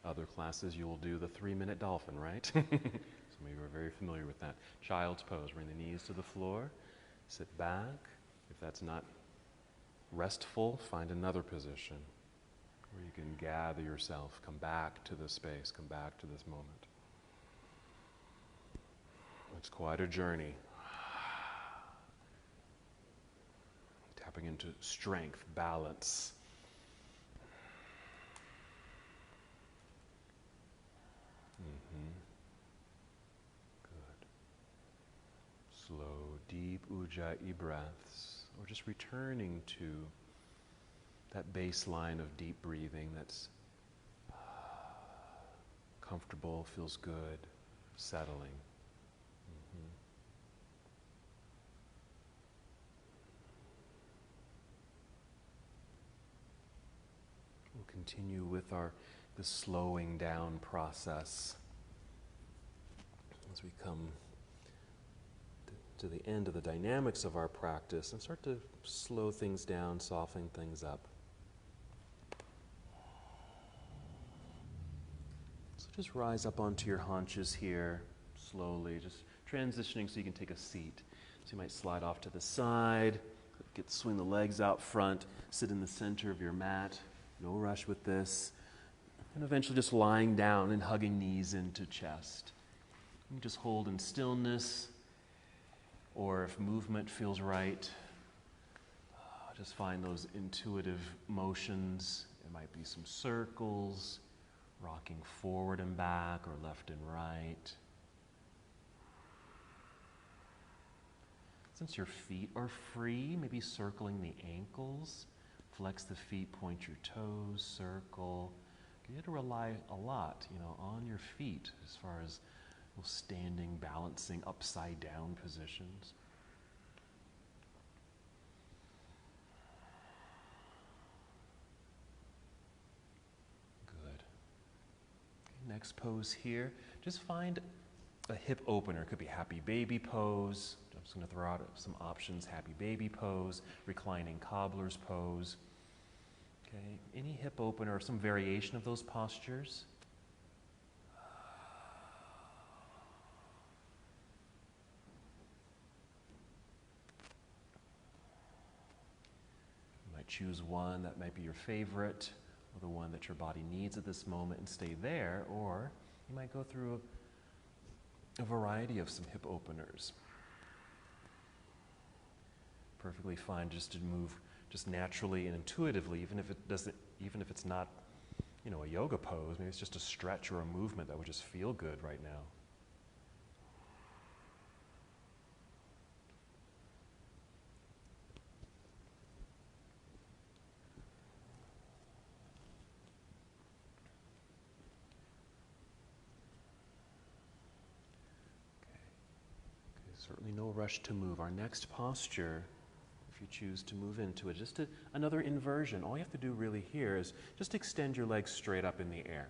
Other classes, you will do the 3-minute dolphin, right? Some of you are very familiar with that. Child's pose, bring the knees to the floor, sit back. If that's not restful, find another position where you can gather yourself, come back to this space, come back to this moment. It's quite a journey. Tapping into strength, balance. Good. Slow, deep ujjayi breaths, or just returning to that baseline of deep breathing that's comfortable, feels good, settling. We'll continue with the slowing down process as we come to the end of the dynamics of our practice and start to slow things down, soften things up. So just rise up onto your haunches here, slowly, just transitioning so you can take a seat. So you might slide off to the side, swing the legs out front, sit in the center of your mat. No rush with this. And eventually just lying down and hugging knees into chest. You can just hold in stillness, or if movement feels right, just find those intuitive motions. It might be some circles, rocking forward and back, or left and right. Since your feet are free, maybe circling the ankles. Flex the feet, point your toes, circle. You have to rely a lot, on your feet as far as standing, balancing, upside down positions. Good. Okay, next pose here. Just find a hip opener. It could be happy baby pose. I'm just going to throw out some options. Happy baby pose, reclining cobbler's pose. Okay, any hip opener or some variation of those postures. You might choose one that might be your favorite, or the one that your body needs at this moment and stay there, or you might go through a variety of some hip openers. Perfectly fine just to move just naturally and intuitively, even if it's not, a yoga pose. Maybe it's just a stretch or a movement that would just feel good right now. Okay, certainly no rush to move. Our next posture, if you choose to move into it, another inversion. All you have to do really here is just extend your legs straight up in the air.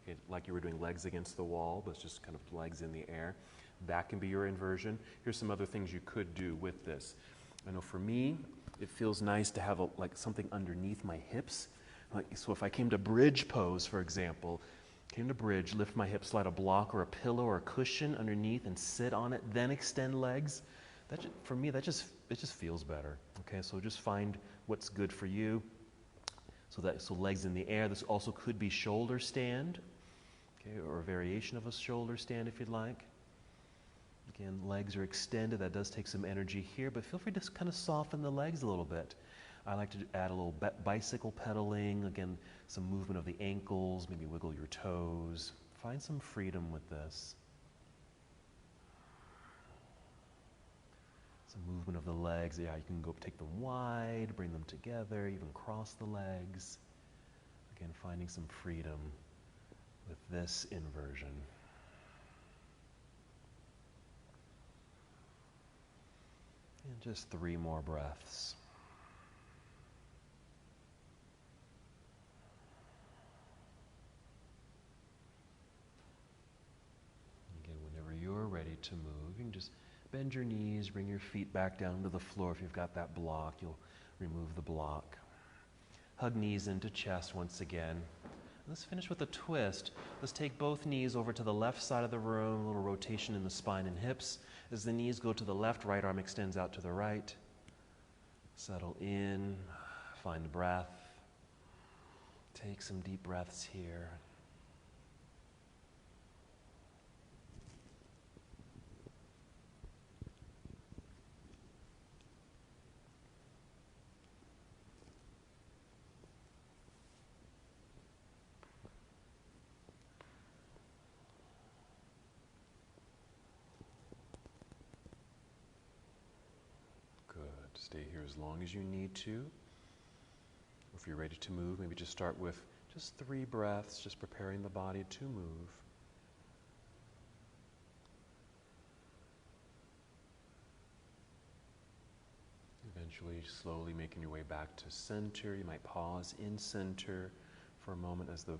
Okay, like you were doing legs against the wall, but it's just kind of legs in the air. That can be your inversion. Here's some other things you could do with this. I know for me, it feels nice to have something underneath my hips. So if I came to bridge pose, for example, lift my hips, slide a block or a pillow or a cushion underneath and sit on it, then extend legs. For me, it just feels better. Okay, so just find what's good for you. So legs in the air. This also could be shoulder stand, okay, or a variation of a shoulder stand if you'd like. Again, legs are extended. That does take some energy here, but feel free to kind of soften the legs a little bit. I like to add a little bicycle pedaling. Again, some movement of the ankles. Maybe wiggle your toes. Find some freedom with this. Some movement of the legs. Yeah, you can go take them wide, bring them together, even cross the legs. Again, finding some freedom with this inversion. And just 3 more breaths. Again, whenever you're ready to move, you can just bend your knees, bring your feet back down to the floor. If you've got that block, you'll remove the block. Hug knees into chest once again. Let's finish with a twist. Let's take both knees over to the left side of the room, a little rotation in the spine and hips. As the knees go to the left, right arm extends out to the right. Settle in, find breath. Take some deep breaths here. Stay here as long as you need to. If you're ready to move, maybe just start with just 3 breaths, just preparing the body to move. Eventually, slowly making your way back to center. You might pause in center for a moment as the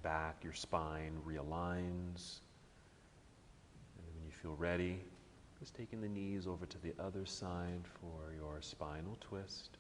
back, your spine realigns. And then when you feel ready, just taking the knees over to the other side for your spinal twist.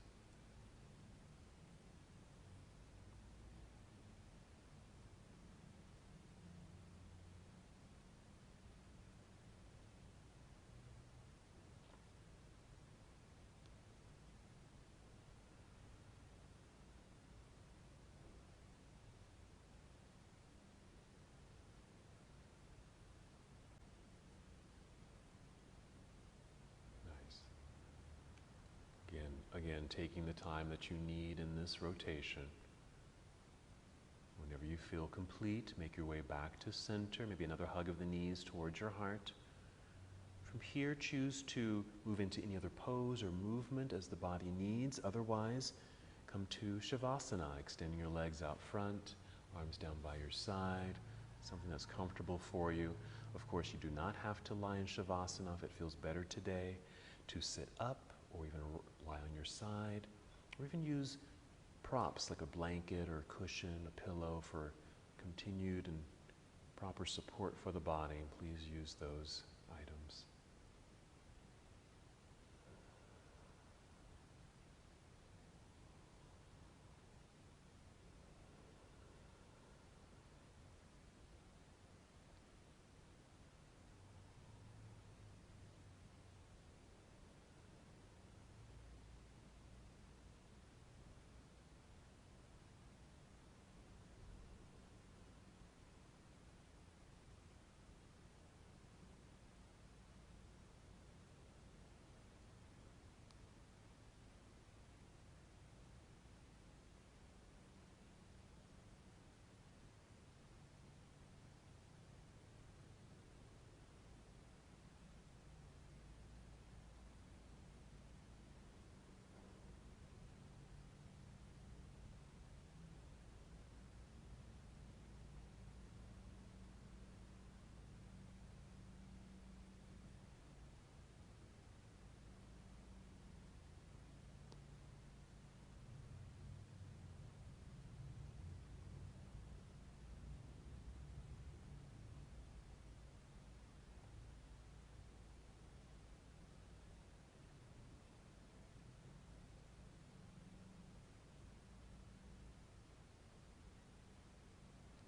Again, taking the time that you need in this rotation. Whenever you feel complete, make your way back to center, maybe another hug of the knees towards your heart. From here, choose to move into any other pose or movement as the body needs. Otherwise, come to Shavasana, extending your legs out front, arms down by your side, something that's comfortable for you. Of course, you do not have to lie in Shavasana if it feels better today to sit up or even lie on your side, or even use props like a blanket or a cushion, a pillow for continued and proper support for the body. Please use those items.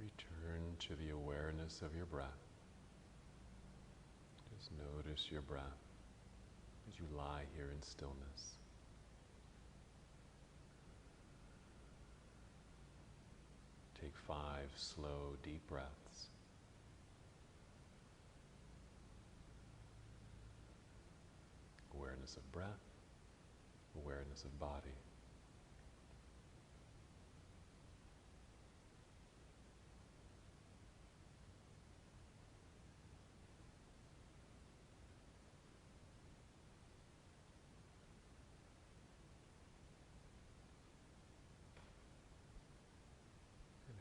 Return to the awareness of your breath. Just notice your breath as you lie here in stillness. Take 5 slow, deep breaths. Awareness of breath, awareness of body.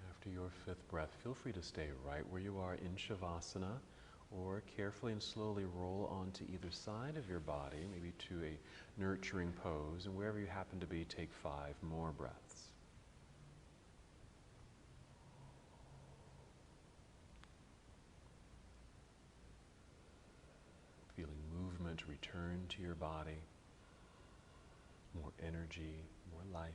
After your 5th breath, feel free to stay right where you are in Shavasana, or carefully and slowly roll onto either side of your body, maybe to a nurturing pose, and wherever you happen to be, take 5 more breaths. Feeling movement return to your body, more energy, more life.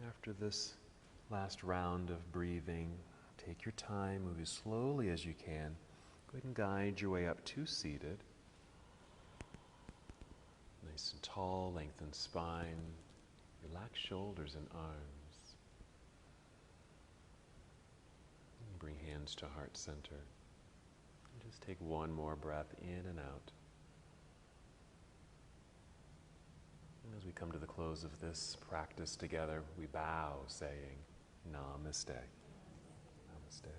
After this last round of breathing, take your time, move as slowly as you can. Go ahead and guide your way up to seated. Nice and tall, lengthened spine, relaxed shoulders and arms. And bring hands to heart center. And just take one more breath in and out. As we come to the close of this practice together, we bow saying, Namaste. Namaste.